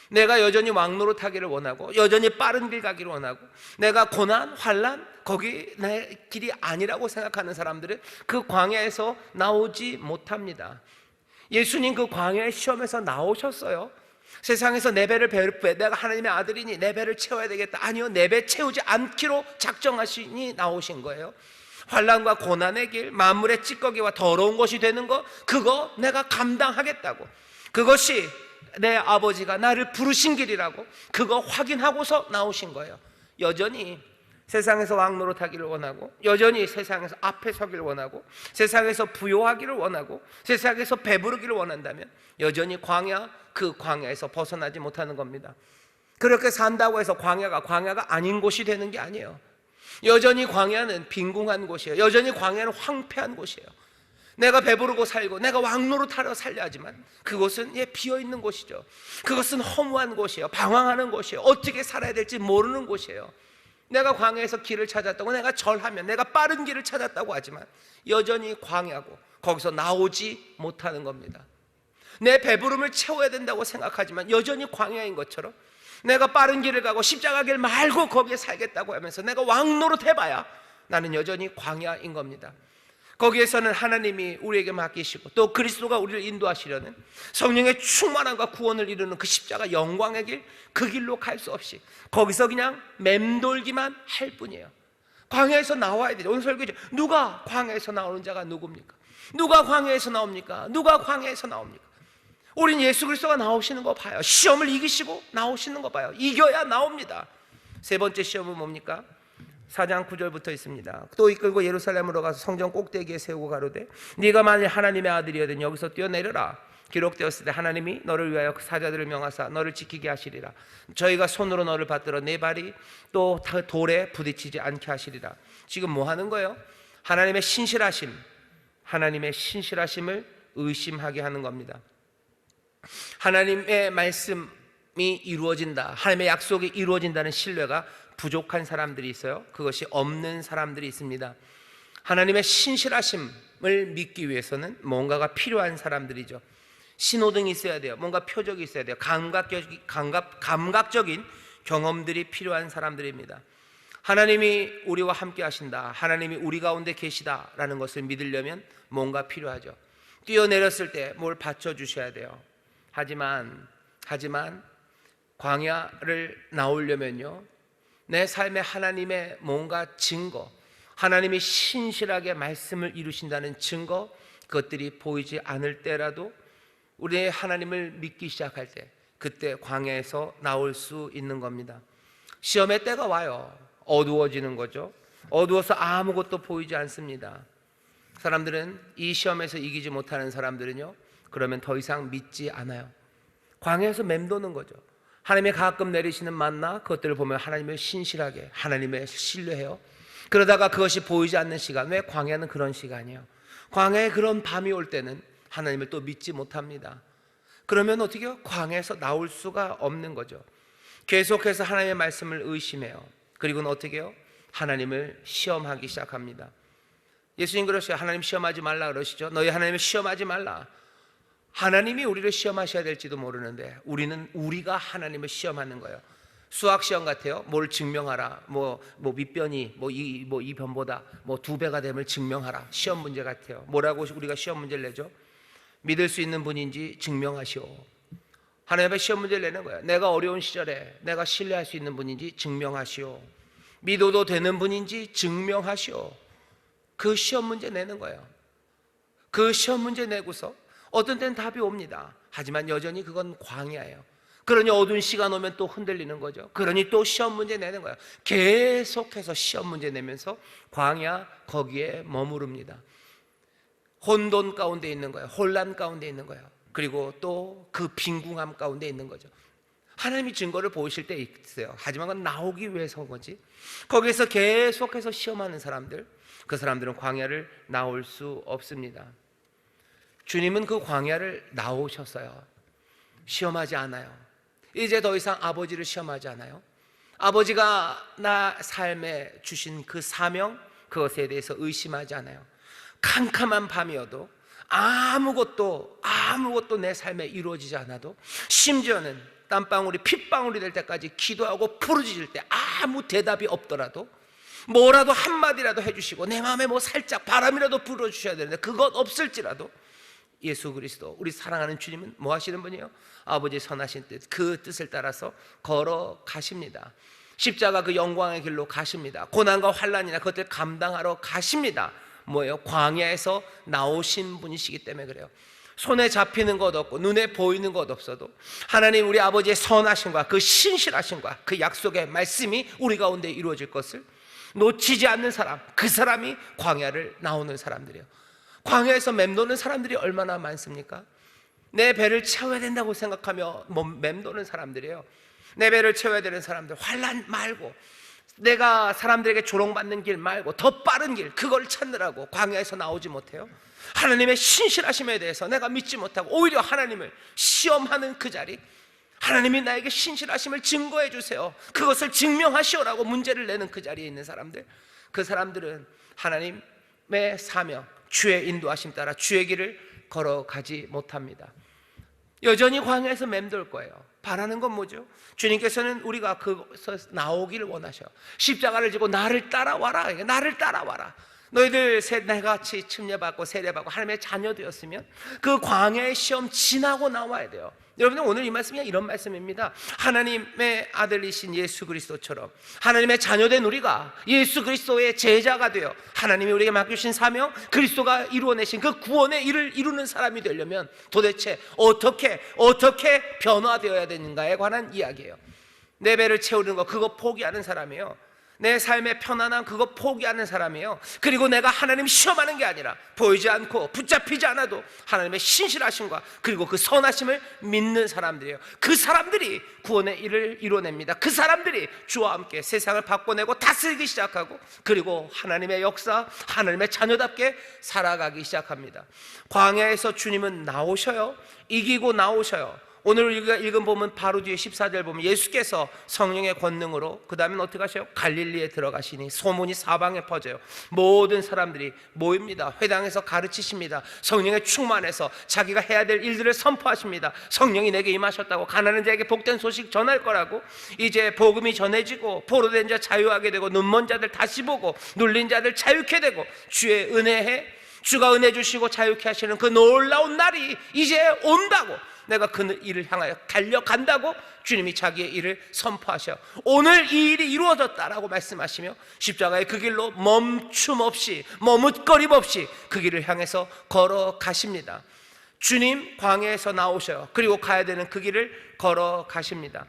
내가 여전히 왕노릇하기를 원하고 여전히 빠른 길 가기를 원하고 내가 고난, 환난 거기 내 길이 아니라고 생각하는 사람들은 그 광야에서 나오지 못합니다. 예수님 그 광야의 시험에서 나오셨어요. 세상에서 내 배를 내가 하나님의 아들이니 내 배를 채워야 되겠다. 아니요, 내 배 채우지 않기로 작정하시니 나오신 거예요. 환난과 고난의 길, 만물의 찌꺼기와 더러운 것이 되는 것, 그거 내가 감당하겠다고. 그것이 내 아버지가 나를 부르신 길이라고 그거 확인하고서 나오신 거예요. 여전히 세상에서 왕노릇하기를 원하고 여전히 세상에서 앞에 서기를 원하고 세상에서 부요하기를 원하고 세상에서 배부르기를 원한다면 여전히 그 광야에서 벗어나지 못하는 겁니다. 그렇게 산다고 해서 광야가 아닌 곳이 되는 게 아니에요. 여전히 광야는 빈궁한 곳이에요. 여전히 광야는 황폐한 곳이에요. 내가 배부르고 살고 내가 왕노릇하러 살려 하지만 그곳은 비어있는 곳이죠. 그것은 허무한 곳이에요. 방황하는 곳이에요. 어떻게 살아야 될지 모르는 곳이에요. 내가 광야에서 길을 찾았다고, 내가 절하면 내가 빠른 길을 찾았다고 하지만 여전히 광야고 거기서 나오지 못하는 겁니다. 내 배부름을 채워야 된다고 생각하지만 여전히 광야인 것처럼 내가 빠른 길을 가고 십자가 길 말고 거기에 살겠다고 하면서 내가 왕노릇 해봐야 나는 여전히 광야인 겁니다. 거기에서는 하나님이 우리에게 맡기시고 또 그리스도가 우리를 인도하시려는 성령의 충만함과 구원을 이루는 그 십자가 영광의 길, 그 길로 갈 수 없이 거기서 그냥 맴돌기만 할 뿐이에요. 광야에서 나와야 돼요. 오늘 설교죠. 누가 광야에서 나오는 자가 누굽니까? 누가 광야에서 나옵니까? 누가 광야에서 나옵니까? 우린 예수 그리스도가 나오시는 거 봐요. 시험을 이기시고 나오시는 거 봐요. 이겨야 나옵니다. 세 번째 시험은 뭡니까? 4장 9절부터 있습니다. 또 이끌고 예루살렘으로 가서 성전 꼭대기에 세우고 가로되 네가 만일 하나님의 아들이거든 여기서 뛰어내려라. 기록되었을 때 하나님이 너를 위하여 그 사자들을 명하사 너를 지키게 하시리라. 저희가 손으로 너를 받들어 네 발이 또 돌에 부딪히지 않게 하시리라. 지금 뭐 하는 거예요? 하나님의 신실하심, 하나님의 신실하심을 의심하게 하는 겁니다. 하나님의 말씀이 이루어진다, 하나님의 약속이 이루어진다는 신뢰가 부족한 사람들이 있어요. 그것이 없는 사람들이 있습니다. 하나님의 신실하심을 믿기 위해서는 뭔가가 필요한 사람들이죠. 신호등이 있어야 돼요. 뭔가 표적이 있어야 돼요. 감각적인 경험들이 필요한 사람들입니다. 하나님이 우리와 함께 하신다, 하나님이 우리 가운데 계시다라는 것을 믿으려면 뭔가 필요하죠. 뛰어내렸을 때 뭘 받쳐주셔야 돼요. 하지만 광야를 나오려면요, 내 삶에 하나님의 뭔가 증거, 하나님이 신실하게 말씀을 이루신다는 증거, 그것들이 보이지 않을 때라도 우리의 하나님을 믿기 시작할 때, 그때 광야에서 나올 수 있는 겁니다. 시험의 때가 와요. 어두워지는 거죠. 어두워서 아무것도 보이지 않습니다. 사람들은 이 시험에서 이기지 못하는 사람들은요, 그러면 더 이상 믿지 않아요. 광야에서 맴도는 거죠. 하나님이 가끔 내리시는 만나, 그것들을 보면 하나님을 신실하게, 하나님을 신뢰해요. 그러다가 그것이 보이지 않는 시간, 왜 광야는 그런 시간이에요. 광야에 그런 밤이 올 때는 하나님을 또 믿지 못합니다. 그러면 어떻게 해요? 광야에서 나올 수가 없는 거죠. 계속해서 하나님의 말씀을 의심해요. 그리고는 어떻게 해요? 하나님을 시험하기 시작합니다. 예수님 그러셔요. 하나님 시험하지 말라 그러시죠. 너희 하나님을 시험하지 말라. 하나님이 우리를 시험하셔야 될지도 모르는데 우리가 하나님을 시험하는 거예요. 수학 시험 같아요. 뭘 증명하라. 뭐 밑변이 이 변보다 2배가 됨을 증명하라. 시험 문제 같아요. 뭐라고 우리가 시험 문제를 내죠? 믿을 수 있는 분인지 증명하시오. 하나님 앞에 시험 문제를 내는 거예요. 내가 어려운 시절에 내가 신뢰할 수 있는 분인지 증명하시오. 믿어도 되는 분인지 증명하시오. 그 시험 문제 내는 거예요. 그 시험 문제 내고서 어떤 때는 답이 옵니다. 하지만 여전히 그건 광야예요. 그러니 어두운 시간 오면 또 흔들리는 거죠. 그러니 또 시험 문제 내는 거예요. 계속해서 시험 문제 내면서 광야 거기에 머무릅니다. 혼돈 가운데 있는 거예요. 혼란 가운데 있는 거예요. 그리고 또 그 빈궁함 가운데 있는 거죠. 하나님이 증거를 보이실 때 있어요. 하지만 그건 나오기 위해서인 거지. 거기서 계속해서 시험하는 사람들, 그 사람들은 광야를 나올 수 없습니다. 주님은 그 광야를 나오셨어요. 시험하지 않아요. 이제 더 이상 아버지를 시험하지 않아요. 아버지가 나 삶에 주신 그 사명, 그것에 대해서 의심하지 않아요. 캄캄한 밤이어도 아무것도 내 삶에 이루어지지 않아도, 심지어는 땀방울이 핏방울이 될 때까지 기도하고 부르짖을 때 아무 대답이 없더라도 뭐라도 한마디라도 해주시고 내 마음에 살짝 바람이라도 불어주셔야 되는데 그것 없을지라도 예수 그리스도, 우리 사랑하는 주님은 뭐 하시는 분이에요? 아버지의 선하신 뜻, 그 뜻을 따라서 걸어가십니다. 십자가 그 영광의 길로 가십니다. 고난과 환난이나 그것들 감당하러 가십니다. 뭐예요? 광야에서 나오신 분이시기 때문에 그래요. 손에 잡히는 것 없고 눈에 보이는 것 없어도 하나님 우리 아버지의 선하심과 그 신실하심과 그 약속의 말씀이 우리 가운데 이루어질 것을 놓치지 않는 사람, 그 사람이 광야를 나오는 사람들이에요. 광야에서 맴도는 사람들이 얼마나 많습니까? 내 배를 채워야 된다고 생각하며 맴도는 사람들이에요. 내 배를 채워야 되는 사람들, 환난 말고 내가 사람들에게 조롱받는 길 말고 더 빠른 길, 그걸 찾느라고 광야에서 나오지 못해요. 하나님의 신실하심에 대해서 내가 믿지 못하고 오히려 하나님을 시험하는 그 자리, 하나님이 나에게 신실하심을 증거해 주세요, 그것을 증명하시오라고 문제를 내는 그 자리에 있는 사람들, 그 사람들은 하나님의 사명, 주의 인도하심 따라 주의 길을 걸어가지 못합니다. 여전히 광야에서 맴돌 거예요. 바라는 건 뭐죠? 주님께서는 우리가 그것에서 나오기를 원하셔. 십자가를 지고 나를 따라와라. 나를 따라와라. 너희들 내같이 침례받고 세례받고 하나님의 자녀 되었으면 그 광야의 시험 지나고 나와야 돼요. 여러분들 오늘 이 말씀이 이런 말씀입니다. 하나님의 아들이신 예수 그리스도처럼 하나님의 자녀된 우리가 예수 그리스도의 제자가 되어 하나님이 우리에게 맡기신 사명, 그리스도가 이루어내신 그 구원의 일을 이루는 사람이 되려면 도대체 어떻게 변화되어야 되는가에 관한 이야기예요. 내 배를 채우는 거 그거 포기하는 사람이에요. 내 삶의 편안함 그거 포기하는 사람이에요. 그리고 내가 하나님 시험하는 게 아니라 보이지 않고 붙잡히지 않아도 하나님의 신실하심과 그리고 그 선하심을 믿는 사람들이에요. 그 사람들이 구원의 일을 이뤄냅니다. 그 사람들이 주와 함께 세상을 바꿔내고 다스리기 시작하고 그리고 하나님의 역사, 하나님의 자녀답게 살아가기 시작합니다. 광야에서 주님은 나오셔요. 이기고 나오셔요. 오늘 우리가 읽은 본문 바로 뒤에 14절 보면 예수께서 성령의 권능으로 그 다음엔 어떻게 하셔요? 갈릴리에 들어가시니 소문이 사방에 퍼져요. 모든 사람들이 모입니다. 회당에서 가르치십니다. 성령의 충만해서 자기가 해야 될 일들을 선포하십니다. 성령이 내게 임하셨다고, 가난한 자에게 복된 소식 전할 거라고. 이제 복음이 전해지고 포로된 자 자유하게 되고 눈먼 자들 다시 보고 눌린 자들 자유케 되고 주의 은혜에 주가 은혜 주시고 자유케 하시는 그 놀라운 날이 이제 온다고, 내가 그 일을 향하여 달려간다고 주님이 자기의 일을 선포하셔. 오늘 이 일이 이루어졌다라고 말씀하시며 십자가의 그 길로 멈춤 없이 머뭇거림 없이 그 길을 향해서 걸어가십니다. 주님 광야에서 나오셔요. 그리고 가야 되는 그 길을 걸어가십니다.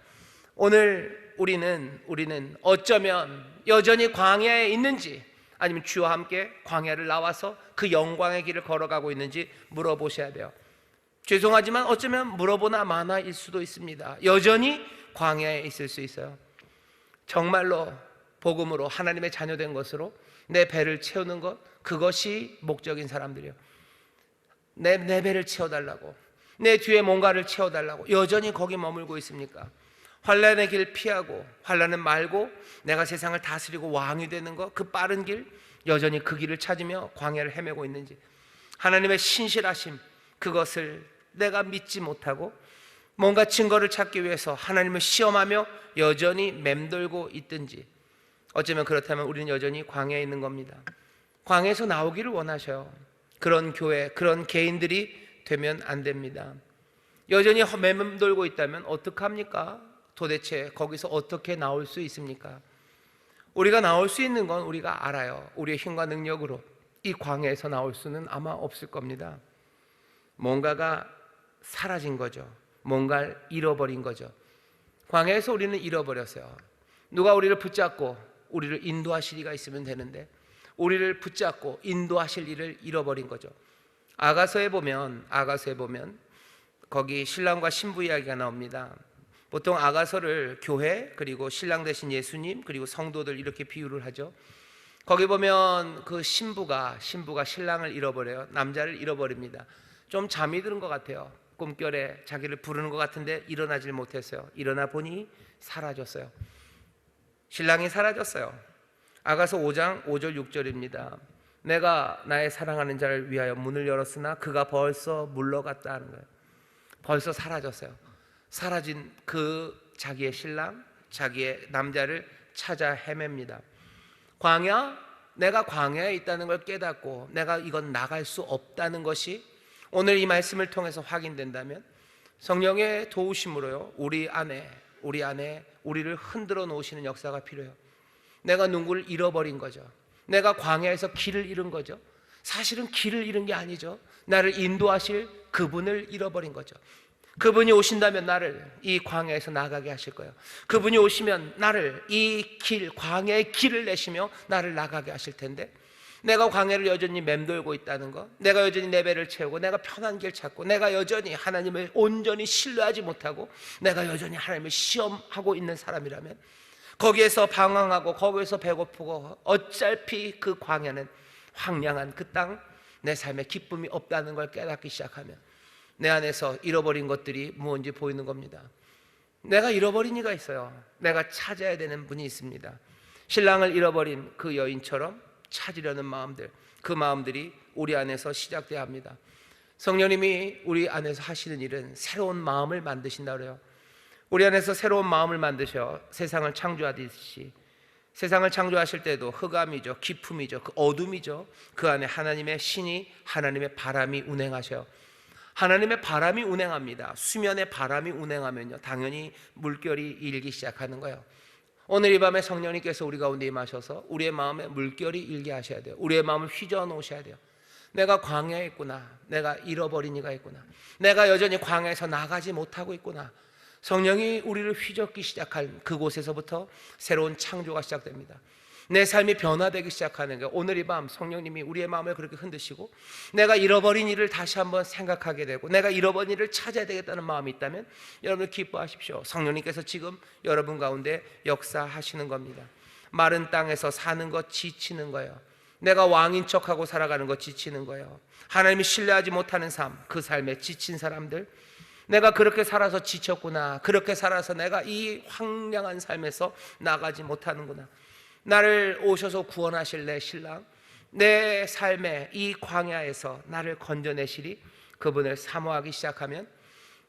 오늘 우리는 어쩌면 여전히 광야에 있는지 아니면 주와 함께 광야를 나와서 그 영광의 길을 걸어가고 있는지 물어보셔야 돼요. 죄송하지만 어쩌면 물어보나 마나일 수도 있습니다. 여전히 광야에 있을 수 있어요. 정말로 복음으로 하나님의 자녀된 것으로 내 배를 채우는 것, 그것이 목적인 사람들이에요. 내 배를 채워달라고, 내 뒤에 뭔가를 채워달라고 여전히 거기 머물고 있습니까? 환난의 길 피하고 환난은 말고 내가 세상을 다스리고 왕이 되는 것, 그 빠른 길, 여전히 그 길을 찾으며 광야를 헤매고 있는지, 하나님의 신실하심 그것을 내가 믿지 못하고 뭔가 증거를 찾기 위해서 하나님을 시험하며 여전히 맴돌고 있든지, 어쩌면 그렇다면 우리는 여전히 광야에 있는 겁니다. 광야에서 나오기를 원하셔요. 그런 교회, 그런 개인들이 되면 안 됩니다. 여전히 맴돌고 있다면 어떡합니까? 도대체 거기서 어떻게 나올 수 있습니까? 우리가 나올 수 있는 건 우리가 알아요. 우리의 힘과 능력으로 이 광야에서 나올 수는 아마 없을 겁니다. 뭔가가 사라진 거죠. 뭔가를 잃어버린 거죠. 광야에서 우리는 잃어버렸어요. 누가 우리를 붙잡고 우리를 인도하실 이가 있으면 되는데 우리를 붙잡고 인도하실 이를 잃어버린 거죠. 아가서에 보면 거기 신랑과 신부 이야기가 나옵니다. 보통 아가서를 교회, 그리고 신랑 되신 예수님, 그리고 성도들 이렇게 비유를 하죠. 거기 보면 그 신부가 신랑을 잃어버려요. 남자를 잃어버립니다. 좀 잠이 드는 것 같아요. 꿈결에 자기를 부르는 것 같은데 일어나질 못했어요. 일어나 보니 사라졌어요. 신랑이 사라졌어요. 아가서 5장 5절 6절입니다. 내가 나의 사랑하는 자를 위하여 문을 열었으나 그가 벌써 물러갔다 하는 거예요. 벌써 사라졌어요. 사라진 그 자기의 신랑, 자기의 남자를 찾아 헤맵니다. 광야, 내가 광야에 있다는 걸 깨닫고 내가 이건 나갈 수 없다는 것이 오늘 이 말씀을 통해서 확인된다면 성령의 도우심으로요, 우리 안에 우리를 흔들어 놓으시는 역사가 필요해요. 내가 누구를 잃어버린 거죠. 내가 광야에서 길을 잃은 거죠. 사실은 길을 잃은 게 아니죠. 나를 인도하실 그분을 잃어버린 거죠. 그분이 오신다면 나를 이 광야에서 나가게 하실 거예요. 그분이 오시면 나를 이 길, 광야의 길을 내시며 나를 나가게 하실 텐데, 내가 광야를 여전히 맴돌고 있다는 것, 내가 여전히 내 배를 채우고 내가 편한 길 찾고 내가 여전히 하나님을 온전히 신뢰하지 못하고 내가 여전히 하나님을 시험하고 있는 사람이라면, 거기에서 방황하고 거기에서 배고프고 어차피 그 광야는 황량한 그 땅, 내 삶에 기쁨이 없다는 걸 깨닫기 시작하면 내 안에서 잃어버린 것들이 무엇인지 보이는 겁니다. 내가 잃어버린 이가 있어요. 내가 찾아야 되는 분이 있습니다. 신랑을 잃어버린 그 여인처럼 찾으려는 마음들, 그 마음들이 우리 안에서 시작돼야 합니다. 성령님이 우리 안에서 하시는 일은 새로운 마음을 만드신다 그래요. 우리 안에서 새로운 마음을 만드셔 세상을 창조하듯이, 세상을 창조하실 때도 흑암이죠, 기품이죠, 그 어둠이죠. 그 안에 하나님의 신이, 하나님의 바람이 운행하셔요. 하나님의 바람이 운행합니다. 수면에 바람이 운행하면요, 당연히 물결이 일기 시작하는 거예요. 오늘 이 밤에 성령님께서 우리 가운데 임하셔서 우리의 마음에 물결이 일게 하셔야 돼요. 우리의 마음을 휘저어 놓으셔야 돼요. 내가 광야에 있구나. 내가 잃어버린 이가 있구나. 내가 여전히 광야에서 나가지 못하고 있구나. 성령이 우리를 휘젓기 시작한 그곳에서부터 새로운 창조가 시작됩니다. 내 삶이 변화되기 시작하는 게 오늘 이 밤 성령님이 우리의 마음을 그렇게 흔드시고 내가 잃어버린 일을 다시 한번 생각하게 되고 내가 잃어버린 일을 찾아야 되겠다는 마음이 있다면 여러분 기뻐하십시오. 성령님께서 지금 여러분 가운데 역사하시는 겁니다. 마른 땅에서 사는 것 지치는 거예요. 내가 왕인 척하고 살아가는 것 지치는 거예요. 하나님이 신뢰하지 못하는 삶, 그 삶에 지친 사람들, 내가 그렇게 살아서 지쳤구나. 그렇게 살아서 내가 이 황량한 삶에서 나가지 못하는구나. 나를 오셔서 구원하실 내 신랑, 내 삶의 이 광야에서 나를 건져내시리, 그분을 사모하기 시작하면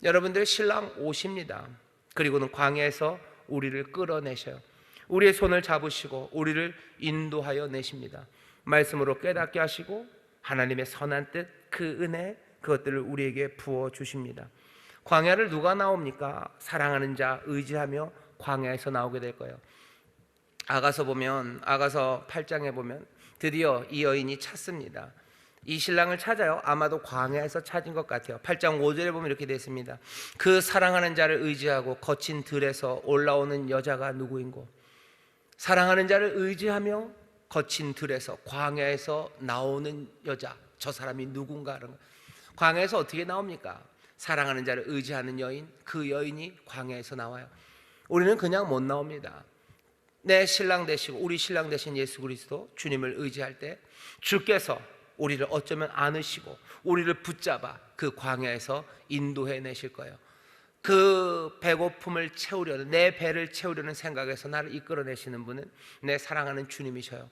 여러분들 신랑 오십니다. 그리고는 광야에서 우리를 끌어내셔요. 우리의 손을 잡으시고 우리를 인도하여 내십니다. 말씀으로 깨닫게 하시고 하나님의 선한 뜻, 그 은혜, 그것들을 우리에게 부어주십니다. 광야를 누가 나옵니까? 사랑하는 자 의지하며 광야에서 나오게 될 거예요. 아가서 8장에 보면 드디어 이 여인이 찾습니다. 이 신랑을 찾아요. 아마도 광야에서 찾은 것 같아요. 8장 5절에 보면 이렇게 되어 있습니다. 그 사랑하는 자를 의지하고 거친 들에서 올라오는 여자가 누구인고. 사랑하는 자를 의지하며 거친 들에서, 광야에서 나오는 여자, 저 사람이 누군가. 광야에서 어떻게 나옵니까? 사랑하는 자를 의지하는 여인, 그 여인이 광야에서 나와요. 우리는 그냥 못 나옵니다. 내 신랑 되시고 우리 신랑 되신 예수 그리스도 주님을 의지할 때 주께서 우리를 어쩌면 안으시고 우리를 붙잡아 그 광야에서 인도해 내실 거예요. 그 배고픔을 채우려는, 내 배를 채우려는 생각에서 나를 이끌어내시는 분은 내 사랑하는 주님이셔요.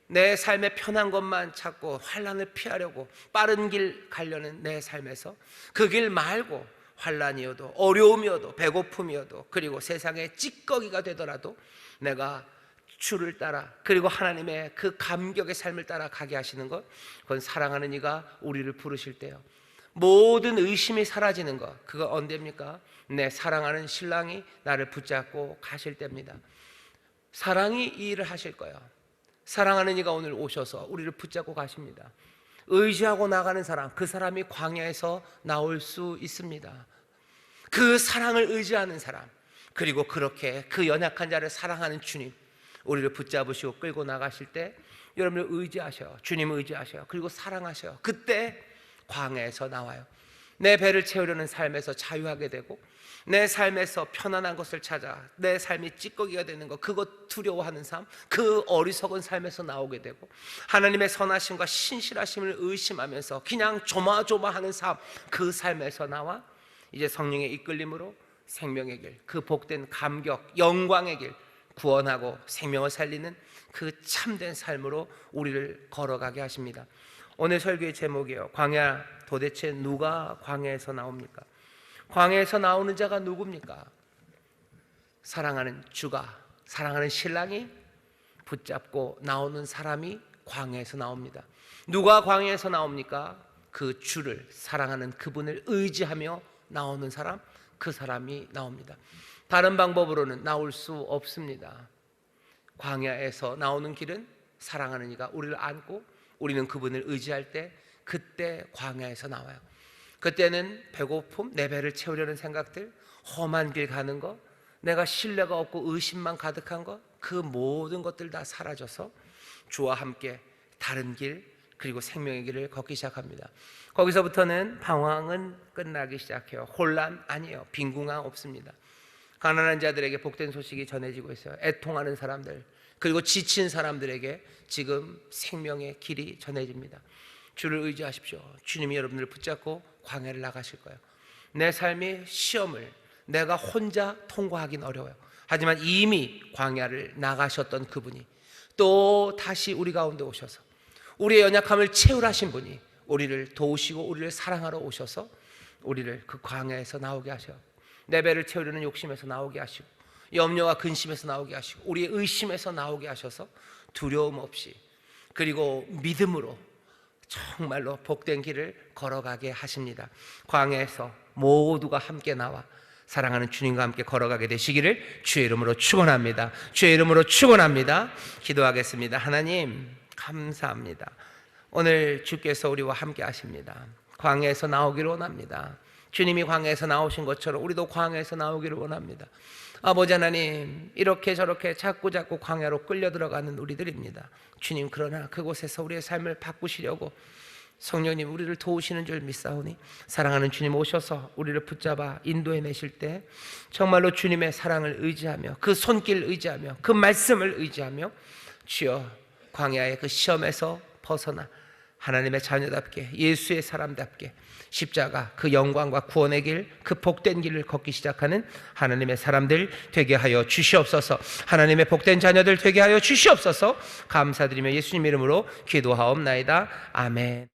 내 삶의 편한 것만 찾고 환난을 피하려고 빠른 길 가려는 내 삶에서 그 길 말고 환난이어도 어려움이어도 배고픔이어도 그리고 세상의 찌꺼기가 되더라도 내가 주를 따라, 그리고 하나님의 그 감격의 삶을 따라 가게 하시는 것, 그건 사랑하는 이가 우리를 부르실 때요. 모든 의심이 사라지는 것, 그거 언제입니까? 내 사랑하는 신랑이 나를 붙잡고 가실 때입니다. 사랑이 이 일을 하실 거예요. 사랑하는 이가 오늘 오셔서 우리를 붙잡고 가십니다. 의지하고 나가는 사람, 그 사람이 광야에서 나올 수 있습니다. 그 사랑을 의지하는 사람, 그리고 그렇게 그 연약한 자를 사랑하는 주님, 우리를 붙잡으시고 끌고 나가실 때 여러분을 의지하셔요. 주님을 의지하셔요. 그리고 사랑하셔요. 그때 광야에서 나와요. 내 배를 채우려는 삶에서 자유하게 되고 내 삶에서 편안한 것을 찾아 내 삶이 찌꺼기가 되는 것, 그것 두려워하는 삶, 그 어리석은 삶에서 나오게 되고 하나님의 선하심과 신실하심을 의심하면서 그냥 조마조마하는 삶, 그 삶에서 나와 이제 성령의 이끌림으로 생명의 길, 그 복된 감격, 영광의 길, 구원하고 생명을 살리는 그 참된 삶으로 우리를 걸어가게 하십니다. 오늘 설교의 제목이에요. 광야, 도대체 누가 광야에서 나옵니까? 광야에서 나오는 자가 누굽니까? 사랑하는 주가, 사랑하는 신랑이 붙잡고 나오는 사람이 광야에서 나옵니다. 누가 광야에서 나옵니까? 그 주를 사랑하는 그분을 의지하며 나오는 사람, 그 사람이 나옵니다. 다른 방법으로는 나올 수 없습니다. 광야에서 나오는 길은 사랑하는 이가 우리를 안고 우리는 그분을 의지할 때, 그때 광야에서 나와요. 그때는 배고픔, 내 배를 채우려는 생각들, 험한 길 가는 것, 내가 신뢰가 없고 의심만 가득한 것, 그 모든 것들 다 사라져서 주와 함께 다른 길, 그리고 생명의 길을 걷기 시작합니다. 거기서부터는 방황은 끝나기 시작해요. 혼란 아니에요. 빈궁함 없습니다. 가난한 자들에게 복된 소식이 전해지고 있어요. 애통하는 사람들, 그리고 지친 사람들에게 지금 생명의 길이 전해집니다. 주를 의지하십시오. 주님이 여러분들을 붙잡고 광야를 나가실 거예요. 내 삶의 시험을 내가 혼자 통과하긴 어려워요. 하지만 이미 광야를 나가셨던 그분이 또 다시 우리 가운데 오셔서 우리의 연약함을 채우라 하신 분이 우리를 도우시고 우리를 사랑하러 오셔서 우리를 그 광야에서 나오게 하셔. 내 배를 채우려는 욕심에서 나오게 하시고 염려와 근심에서 나오게 하시고 우리의 의심에서 나오게 하셔서 두려움 없이, 그리고 믿음으로 정말로 복된 길을 걸어가게 하십니다. 광야에서 모두가 함께 나와 사랑하는 주님과 함께 걸어가게 되시기를 주의 이름으로 축원합니다. 주의 이름으로 축원합니다. 기도하겠습니다. 하나님 감사합니다. 오늘 주께서 우리와 함께 하십니다. 광야에서 나오기를 원합니다. 주님이 광야에서 나오신 것처럼 우리도 광야에서 나오기를 원합니다. 아버지 하나님, 이렇게 저렇게 자꾸 광야로 끌려 들어가는 우리들입니다. 주님, 그러나 그곳에서 우리의 삶을 바꾸시려고 성령님 우리를 도우시는 줄 믿사오니 사랑하는 주님 오셔서 우리를 붙잡아 인도해 내실 때 정말로 주님의 사랑을 의지하며 그 손길 의지하며 그 말씀을 의지하며 주여 광야의 그 시험에서 벗어나 하나님의 자녀답게 예수의 사람답게 십자가 그 영광과 구원의 길, 그 복된 길을 걷기 시작하는 하나님의 사람들 되게 하여 주시옵소서. 하나님의 복된 자녀들 되게 하여 주시옵소서. 감사드리며 예수님 이름으로 기도하옵나이다. 아멘.